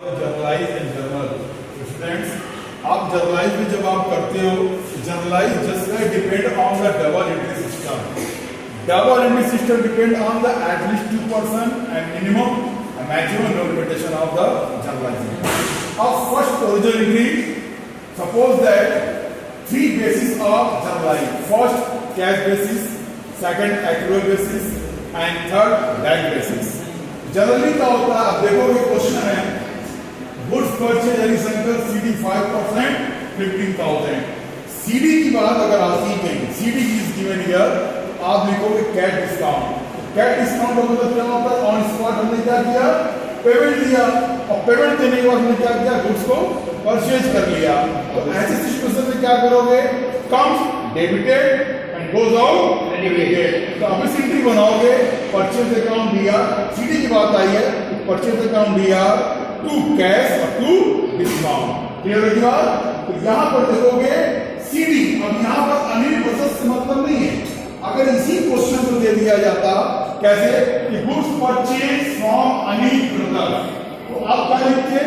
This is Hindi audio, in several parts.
Generalized and journal. स्टूडेंट्स, आप जर्नलाइज में जब आप करते हो, journalise just depend on the double entry system. Double entry system depend on the at least 2% and minimum maximum documentation of the journalise. अब first original entry, suppose that 3 bases of journalise. First cash basis, second accrual basis and third bank basis. Generally क्या होता है, आप देखोगे क्वेश्चन है goods purchase any center CD 5% 15,000। CD की बात अगर आती है, CD इज गिवन हियर, आप लिखोगे कैट डिस्काउंट। कैट डिस्काउंट का मतलब क्या होता है, ऑन स्पॉट हमने क्या किया, पेमेंट दिया, और पेमेंट देने के बाद हमने क्या किया, गुड्स को परचेज कर लिया। तो ऐसे सिचुएशन में क्या करोगे, comes debited and goes out credited. तो आप एंट्री बनाओगे, परचेज अकाउंट दिया, CD की बात आई है, परचेज अकाउंट दिया टू कैश और टू डिस्काउंट। क्लियर है बात? तो यहां पर देखोगे CD, अब यहां पर अनिल प्रोसेस से मतलब नहीं है। अगर इसी क्वेश्चन को दे दिया जाता कैसे कि goods purchase from Anil brothers, तो आप क्या लिखते,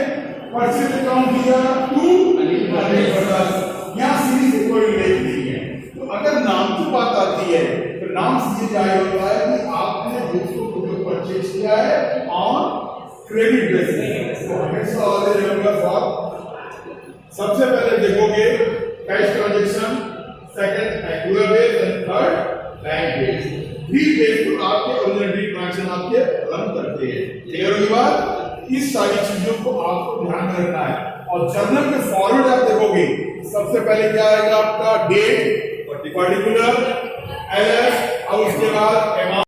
परचेज अकाउंट दिया टू अनिल ब्रदर्स। यहां CD से कोई लेन नहीं है। तो अगर नाम की बात आती है तो नाम से ये जाहिर होता है कि आपने गुड्स को परचेज किया है ऑन क्रेडिट बेसिस। तो हमेशा वाले रेगुलर फॉर सबसे पहले देखोगे cash transaction, second accrual base and third bank base. 3 base पर आपके ओरिजिनल ट्रांजैक्शन आपके रन करते हैं। क्लियर होगी बात? इस सारी चीजों को आपको ध्यान में रखना है। और जर्नल के फॉर्मेट आप देखोगे, सबसे पहले क्या आएगा आपका डेट, पर्टिकुलर, एलएस, और उसके बाद